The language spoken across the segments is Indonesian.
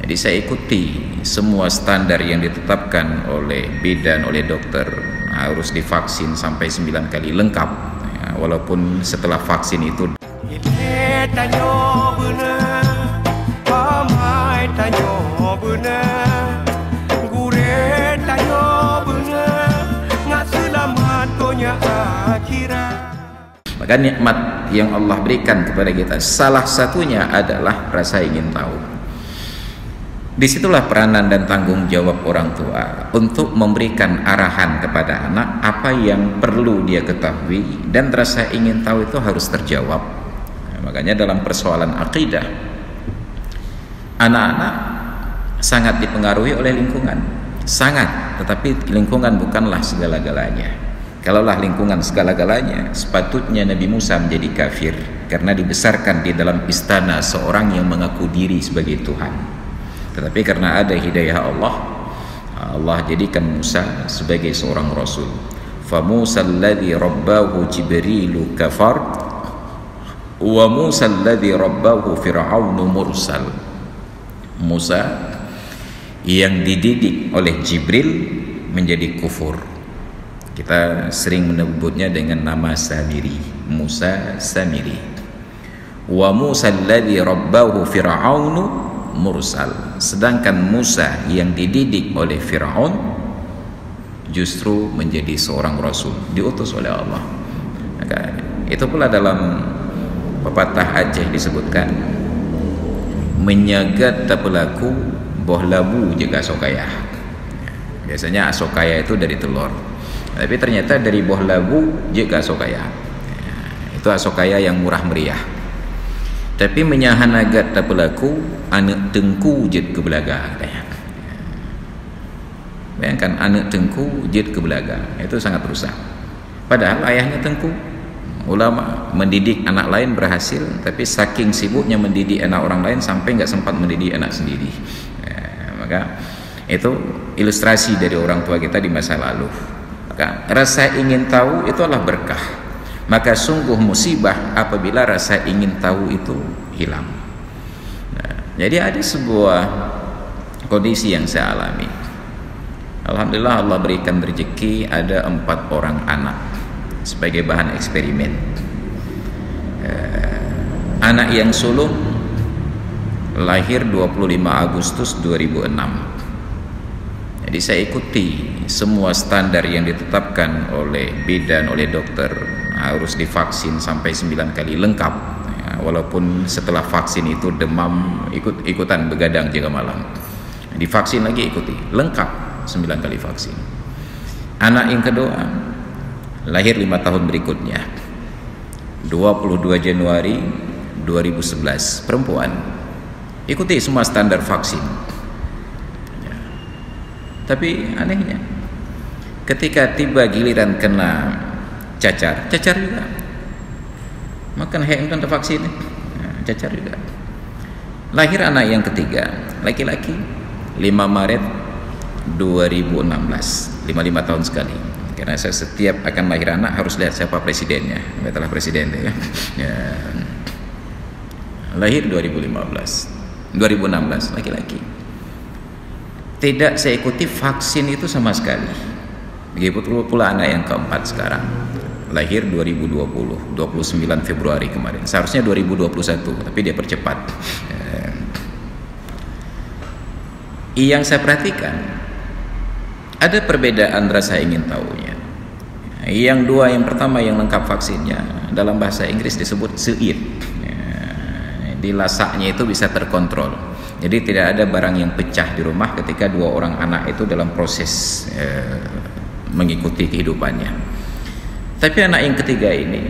Jadi saya ikuti semua standar yang ditetapkan oleh bidan, oleh dokter. Harus divaksin sampai 9 kali lengkap ya, walaupun setelah vaksin itu maka nikmat yang Allah berikan kepada kita salah satunya adalah rasa ingin tahu. Disitulah peranan dan tanggung jawab orang tua untuk memberikan arahan kepada anak apa yang perlu dia ketahui, dan rasa ingin tahu itu harus terjawab. Makanya dalam persoalan akidah, anak-anak sangat dipengaruhi oleh lingkungan, sangat. Tetapi lingkungan bukanlah segala-galanya. Kalaulah lingkungan segala-galanya, sepatutnya Nabi Musa menjadi kafir karena dibesarkan di dalam istana seorang yang mengaku diri sebagai Tuhan. Tetapi karena ada hidayah Allah, Allah jadikan Musa sebagai seorang rasul. Fa Musa alladhi rabbahu Jibrilu kafar wa Musa alladhi rabbahu Fir'aunu mursal. Musa yang dididik oleh Jibril menjadi kufur. Kita sering menyebutnya dengan nama Samiri, Musa Samiri. Wa Musa alladhi rabbahu Fir'aunu mursal. Sedangkan Musa yang dididik oleh Fir'aun justru menjadi seorang rasul, diutus oleh Allah. Maka itu pula dalam pepatah Aceh disebutkan, menyagat tak berlaku boh labu jaga asokaya. Biasanya asokaya itu dari telur, tapi ternyata dari boh labu jaga asokaya. Itu asokaya yang murah meriah. Tapi menyahan agat tak berlaku anak tengku jet ke belaga. Bayangkan anak tengku jet ke belaga, itu sangat rusak. Padahal ayahnya tengku. Ulama mendidik anak lain berhasil, tapi saking sibuknya mendidik anak orang lain sampai nggak sempat mendidik anak sendiri. Maka itu ilustrasi dari orang tua kita di masa lalu. Maka rasa ingin tahu itu adalah berkah. Maka sungguh musibah apabila rasa ingin tahu itu hilang. Jadi ada sebuah kondisi yang saya alami. Alhamdulillah Allah berikan rezeki, ada 4 orang anak sebagai bahan eksperimen. Anak yang sulung lahir 25 Agustus 2006. Jadi saya ikuti semua standar yang ditetapkan oleh bidan, oleh dokter. Harus divaksin sampai 9 kali lengkap ya, walaupun setelah vaksin itu demam, ikutan begadang jaga malam. Divaksin lagi ikuti lengkap 9 kali vaksin. Anak yang kedua lahir 5 tahun berikutnya, 22 Januari 2011, perempuan. Ikuti semua standar vaksin ya. Tapi anehnya ketika tiba giliran kena cacar juga, makan yang vaksin cacar juga. Lahir anak yang ketiga, laki-laki, 5 Maret 2016, 55 tahun sekali. Karena saya setiap akan lahir anak harus lihat siapa presidennya, setelah presiden ya. Lahir 2016 laki-laki. Tidak saya ikuti vaksin itu sama sekali. Begitu pula anak yang keempat sekarang, lahir 2020, 29 Februari kemarin. Seharusnya 2021, tapi dia percepat. Yang saya perhatikan, ada perbedaan rasa ingin tahunya. Yang pertama yang lengkap vaksinnya, dalam bahasa Inggris disebut seid. Dilasaknya itu bisa terkontrol. Jadi tidak ada barang yang pecah di rumah ketika 2 orang anak itu dalam proses mengikuti kehidupannya. Tapi anak yang ketiga ini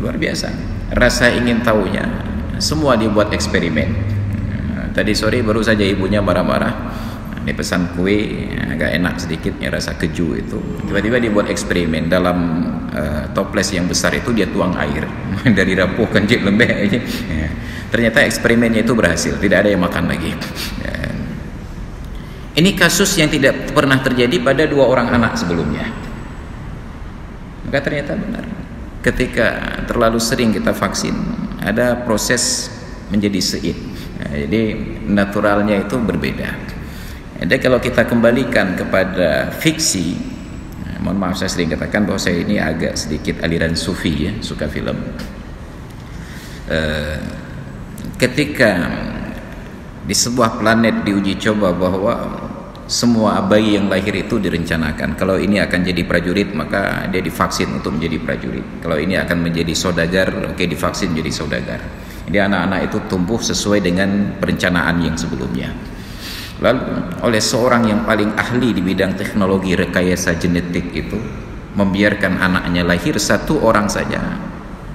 luar biasa, rasa ingin tahunya semua dibuat eksperimen. Tadi sore baru saja ibunya marah-marah, dipesan kue agak enak sedikit ya, rasa keju itu. Tiba-tiba dibuat eksperimen, dalam toples yang besar itu dia tuang air dari rapuh kencik lembek aja. Ternyata eksperimennya itu berhasil, tidak ada yang makan lagi. Ini kasus yang tidak pernah terjadi pada 2 orang anak sebelumnya. Maka ternyata benar, ketika terlalu sering kita vaksin, ada proses menjadi seid. Jadi naturalnya itu berbeda. Jadi kalau kita kembalikan kepada fiksi, mohon maaf saya sering katakan bahwa saya ini agak sedikit aliran sufi ya, suka film. Ketika di sebuah planet diuji coba bahwa semua bayi yang lahir itu direncanakan, kalau ini akan jadi prajurit maka dia divaksin untuk menjadi prajurit, kalau ini akan menjadi saudagar, oke, divaksin menjadi saudagar. Jadi anak-anak itu tumbuh sesuai dengan perencanaan yang sebelumnya. Lalu oleh seorang yang paling ahli di bidang teknologi rekayasa genetik itu membiarkan anaknya lahir satu orang saja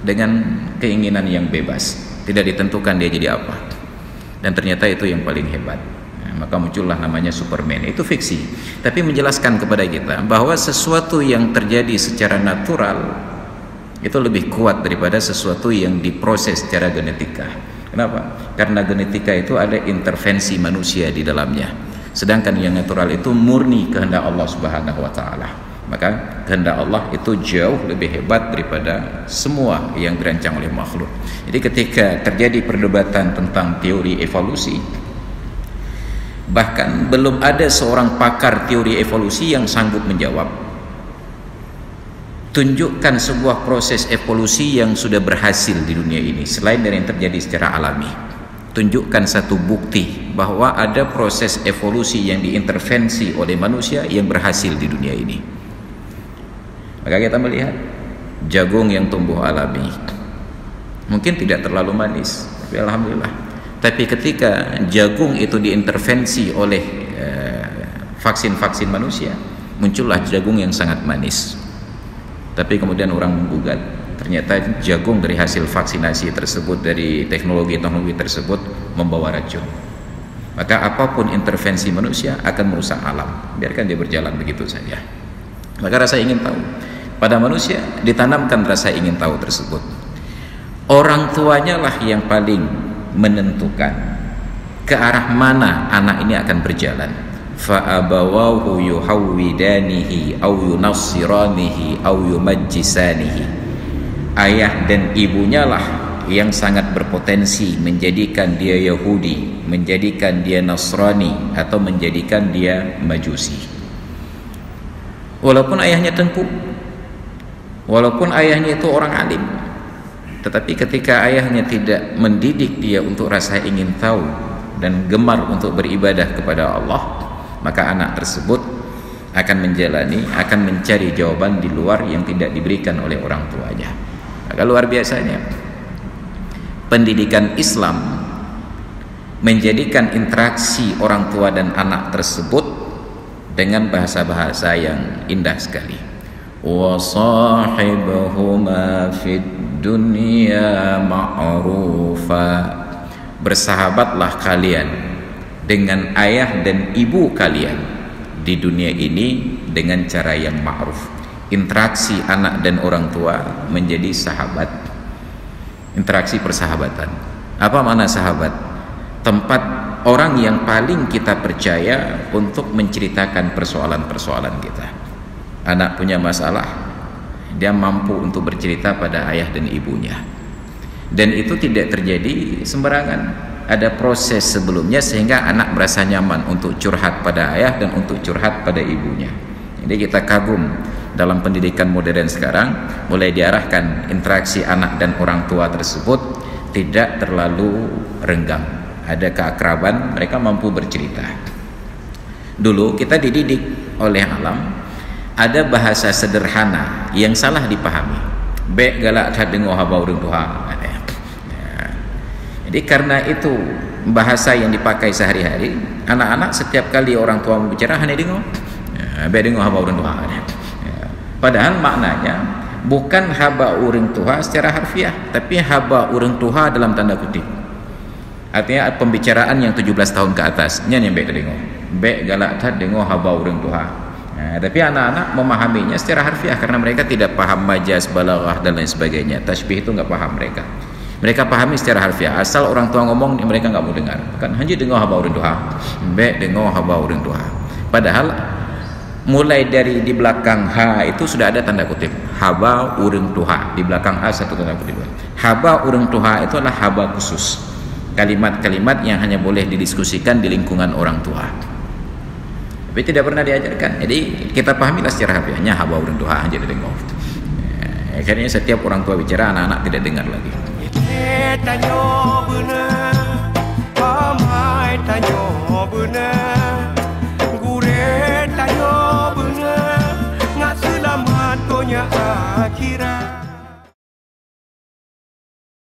dengan keinginan yang bebas, tidak ditentukan dia jadi apa, dan ternyata itu yang paling hebat. Maka muncullah namanya Superman. Itu fiksi, tapi menjelaskan kepada kita bahwa sesuatu yang terjadi secara natural itu lebih kuat daripada sesuatu yang diproses secara genetika. Kenapa? Karena genetika itu ada intervensi manusia di dalamnya, sedangkan yang natural itu murni kehendak Allah Subhanahu wa taala. Maka kehendak Allah itu jauh lebih hebat daripada semua yang dirancang oleh makhluk. Jadi ketika terjadi perdebatan tentang teori evolusi, bahkan belum ada seorang pakar teori evolusi yang sanggup menjawab, tunjukkan sebuah proses evolusi yang sudah berhasil di dunia ini selain dari yang terjadi secara alami. Tunjukkan satu bukti bahwa ada proses evolusi yang diintervensi oleh manusia yang berhasil di dunia ini. Maka kita melihat jagung yang tumbuh alami mungkin tidak terlalu manis, tapi alhamdulillah. Tapi ketika jagung itu diintervensi oleh vaksin-vaksin manusia, muncullah jagung yang sangat manis. Tapi kemudian orang menggugat, ternyata jagung dari hasil vaksinasi tersebut, dari teknologi-teknologi tersebut membawa racun. Maka apapun intervensi manusia akan merusak alam, biarkan dia berjalan begitu saja. Maka rasa ingin tahu, pada manusia ditanamkan rasa ingin tahu tersebut. Orang tuanya lah yang paling menentukan ke arah mana anak ini akan berjalan. Fa'abawahu yuhawwidanihi aw yunassiranihi aw yumajjisanihi. Ayah dan ibunya lah yang sangat berpotensi menjadikan dia Yahudi, menjadikan dia Nasrani, atau menjadikan dia Majusi. Walaupun ayahnya tengku, walaupun ayahnya itu orang alim, tetapi ketika ayahnya tidak mendidik dia untuk rasa ingin tahu dan gemar untuk beribadah kepada Allah, maka anak tersebut akan menjalani, akan mencari jawaban di luar yang tidak diberikan oleh orang tuanya. Maka luar biasanya pendidikan Islam menjadikan interaksi orang tua dan anak tersebut dengan bahasa-bahasa yang indah sekali. Wa sahibhuma fid dunya ma'rufa. Bersahabatlah kalian dengan ayah dan ibu kalian di dunia ini dengan cara yang ma'ruf. Interaksi anak dan orang tua menjadi sahabat, interaksi persahabatan. Apa makna sahabat? Tempat orang yang paling kita percaya untuk menceritakan persoalan-persoalan kita. Anak punya masalah, dia mampu untuk bercerita pada ayah dan ibunya, dan itu tidak terjadi sembarangan. Ada proses sebelumnya sehingga anak merasa nyaman untuk curhat pada ayah dan untuk curhat pada ibunya. Jadi kita kagum dalam pendidikan modern sekarang, mulai diarahkan interaksi anak dan orang tua tersebut tidak terlalu renggang, ada keakraban, mereka mampu bercerita. Dulu kita dididik oleh alam, ada bahasa sederhana yang salah dipahami. Be galak tak dengar haba urang Tuhan. Jadi karena itu bahasa yang dipakai sehari-hari, anak-anak setiap kali orang tua berbicara hanya dengar, be dengar haba urang Tuhan. Padahal maknanya bukan haba urang Tuhan secara harfiah, tapi haba urang Tuhan dalam tanda kutip. Artinya pembicaraan yang 17 tahun ke atas, nya yang be dengar. Be galak tak dengar haba urang Tuhan. Tapi anak-anak memahaminya secara harfiah karena mereka tidak paham majaz, balaghah dan lain sebagainya. Tasbih itu enggak paham mereka. Mereka pahami secara harfiah. Asal orang tua ngomong mereka enggak mau dengar. Kan hanya dengar haba urang Tuhan. Be dengar haba urang Tuhan. Padahal mulai dari di belakang ha itu sudah ada tanda kutip. Haba urang Tuhan. Di belakang a satu tanda kutip. Haba urang Tuhan itu adalah haba khusus. kalimat-kalimat yang hanya boleh didiskusikan di lingkungan orang tua, tapi tidak pernah diajarkan. Jadi kita pahamilah secara harfiahnya hawa urang doa aja dengar. Akhirnya setiap orang tua bicara, anak-anak tidak dengar lagi. Akhir